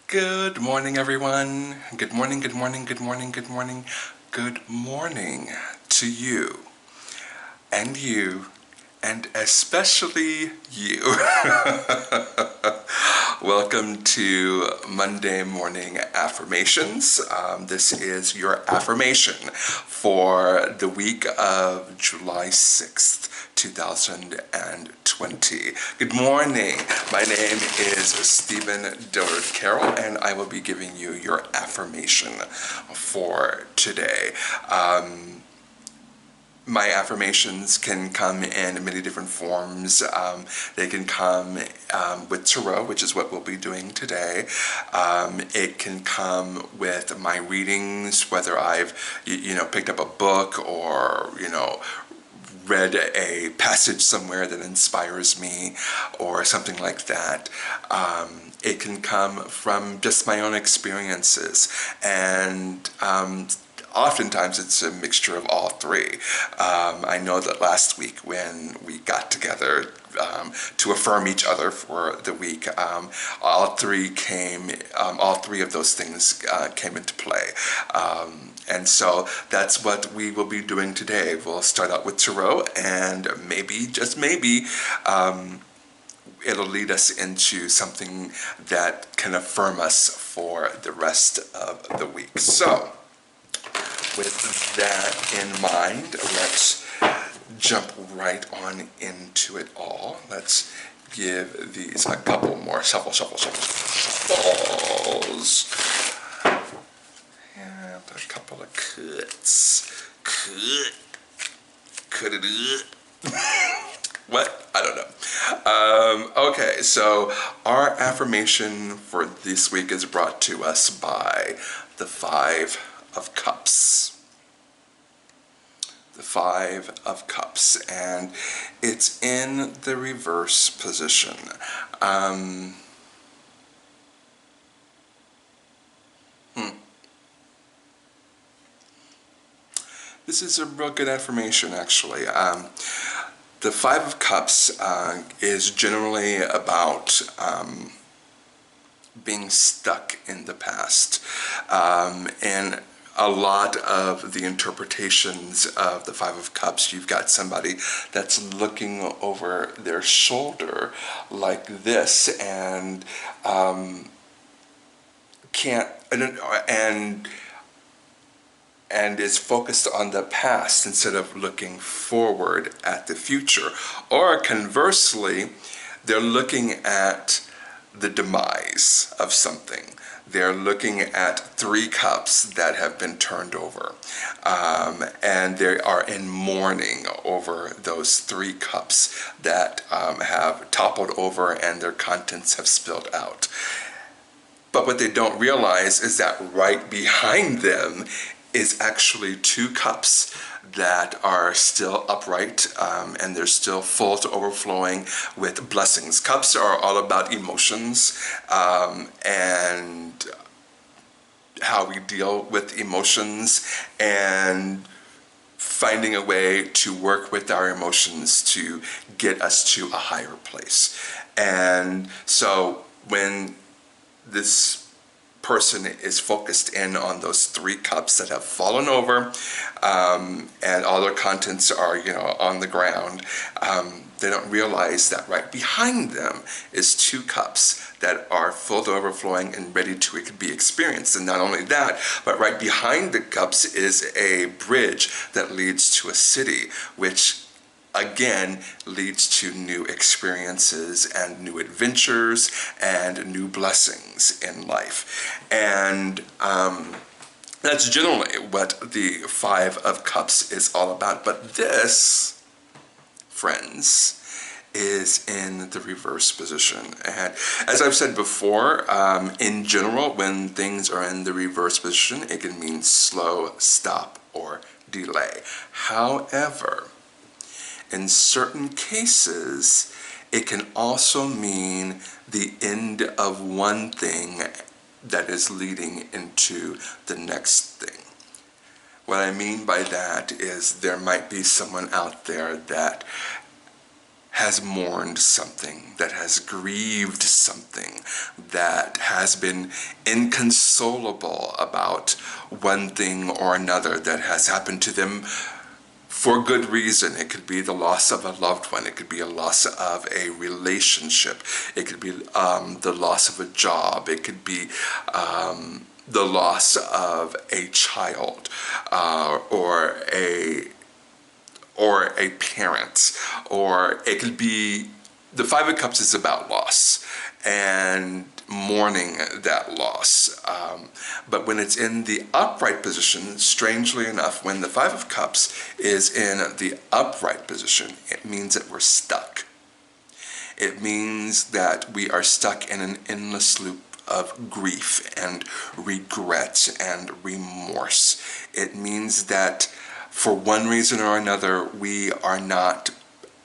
Good morning, everyone. Good morning, good morning, good morning, good morning. Good morning to you, and especially you. Welcome to Monday Morning Affirmations. This is your affirmation for the week of July 6th, 2020. Good morning. My name is Stephen Dillard Carroll, and I will be giving you your affirmation for today. My affirmations can come in many different forms. They can come with tarot, which is what we'll be doing today. It can come with my readings, whether I've picked up a book or read a passage somewhere that inspires me or something like that. It can come from just my own experiences, and oftentimes it's a mixture of all three. I know that last week when we got together to affirm each other for the week, all three of those things came into play. And so that's what we will be doing today. We'll start out with tarot, and maybe, just maybe, it'll lead us into something that can affirm us for the rest of the week. So, with that in mind, let's jump right on into it all. Let's give these a couple more shuffles. And a couple of cuts. Cut it up. What? I don't know. Okay, so our affirmation for this week is brought to us by the Five of Cups. The Five of Cups, and it's in the reverse position. This is a real good affirmation, actually. The Five of Cups is generally about being stuck in the past. And a lot of the interpretations of the Five of Cups, you've got somebody that's looking over their shoulder like this and can't, and is focused on the past instead of looking forward at the future. Or conversely, they're looking at the demise of something. They're looking at three cups that have been turned over, and they are in mourning over those three cups that have toppled over and their contents have spilled out. But what they don't realize is that right behind them is actually two cups that are still upright, and they're still full to overflowing with blessings. Cups are all about emotions, and how we deal with emotions, and finding a way to work with our emotions to get us to a higher place. And so when this person is focused in on those three cups that have fallen over, and all their contents are, on the ground, they don't realize that right behind them is two cups that are full to overflowing and ready to be experienced. And not only that, but right behind the cups is a bridge that leads to a city, which again leads to new experiences and new adventures and new blessings in life. And that's generally what the Five of Cups is all about. But this, friends, is in the reverse position. And as I've said before, in general, when things are in the reverse position, it can mean slow, stop, or delay. However, in certain cases, it can also mean the end of one thing that is leading into the next thing. What I mean by that is there might be someone out there that has mourned something, that has grieved something, that has been inconsolable about one thing or another that has happened to them for good reason. It could be the loss of a loved one. It could be a loss of a relationship. It could be the loss of a job. It could be the loss of a child or a parent, or it could be, the Five of Cups is about loss and mourning that loss. But when it's in the upright position, strangely enough, when the Five of Cups is in the upright position, it means that we're stuck. It means that we are stuck in an endless loop of grief and regret and remorse. It means that for one reason or another, we are not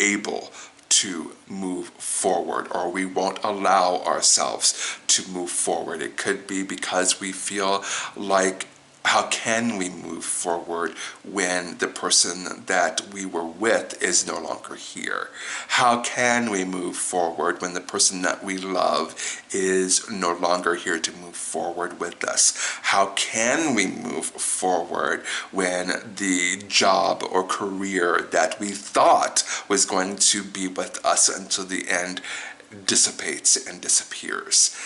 able to move forward, or we won't allow ourselves to move forward. It could be because we feel like, how can we move forward when the person that we were with is no longer here? How can we move forward when the person that we love is no longer here to move forward with us? How can we move forward when the job or career that we thought was going to be with us until the end dissipates and disappears?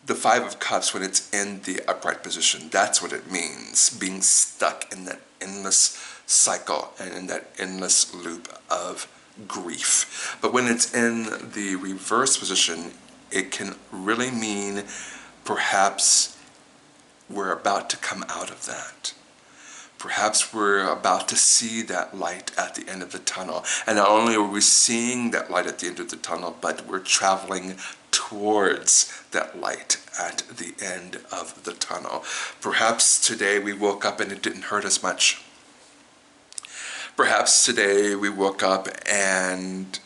The Five of Cups, when it's in the upright position, that's what it means, being stuck in that endless cycle and in that endless loop of grief. But when it's in the reverse position, it can really mean perhaps we're about to come out of that. Perhaps we're about to see that light at the end of the tunnel. And not only are we seeing that light at the end of the tunnel, but we're traveling towards that light at the end of the tunnel. Perhaps today we woke up and it didn't hurt as much. Perhaps today we woke up and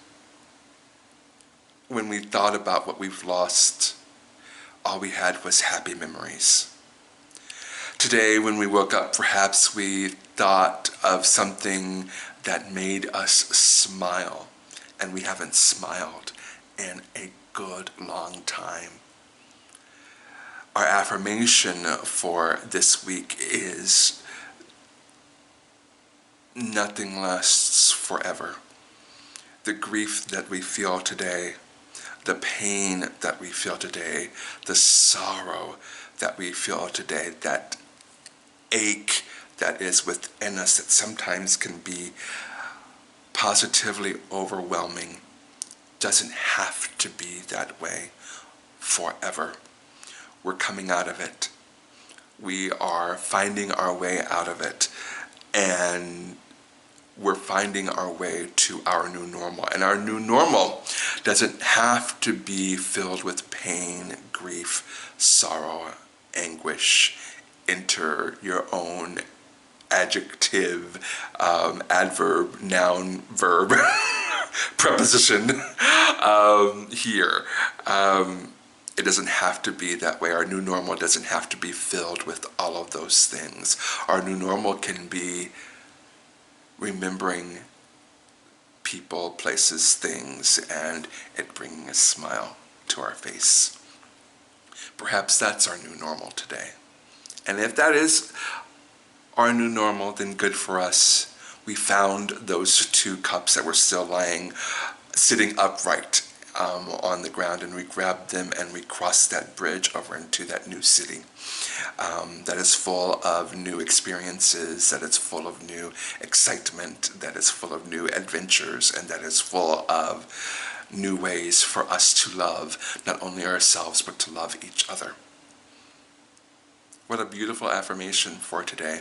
when we thought about what we've lost, all we had was happy memories. Today, when we woke up, perhaps we thought of something that made us smile, and we haven't smiled in a good long time. Our affirmation for this week is, nothing lasts forever. The grief that we feel today, the pain that we feel today, the sorrow that we feel today, that ache that is within us that sometimes can be positively overwhelming, doesn't have to be that way forever. We're coming out of it. We are finding our way out of it, and we're finding our way to our new normal. And our new normal doesn't have to be filled with pain, grief, sorrow, anguish. Enter your own adjective, adverb, noun, verb, preposition here. It doesn't have to be that way. Our new normal doesn't have to be filled with all of those things. Our new normal can be remembering people, places, things, and it bringing a smile to our face. Perhaps that's our new normal today. And if that is our new normal, then good for us. We found those two cups that were still sitting upright on the ground, and we grabbed them and we crossed that bridge over into that new city that is full of new experiences, that is full of new excitement, that is full of new adventures, and that is full of new ways for us to love not only ourselves but to love each other. What a beautiful affirmation for today.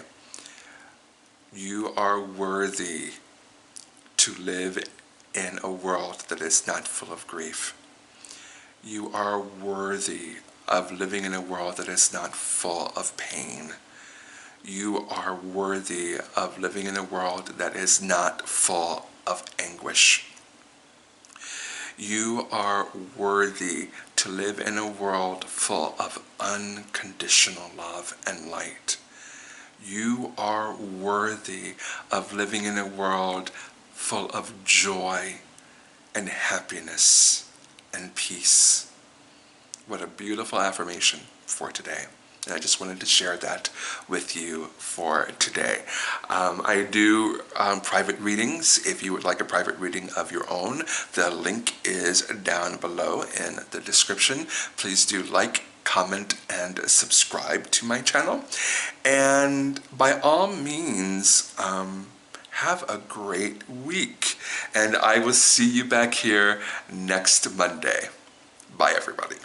You are worthy to live in a world that is not full of grief. You are worthy of living in a world that is not full of pain. You are worthy of living in a world that is not full of anguish. You are worthy to live in a world full of unconditional love and light. You are worthy of living in a world full of joy and happiness and peace. peace. What a beautiful affirmation for today. And I just wanted to share that with you for today. I do private readings. If you would like a private reading of your own, the link is down below in the description. Please do like, comment, and subscribe to my channel. And by all means, have a great week. And I will see you back here next Monday. Bye, everybody.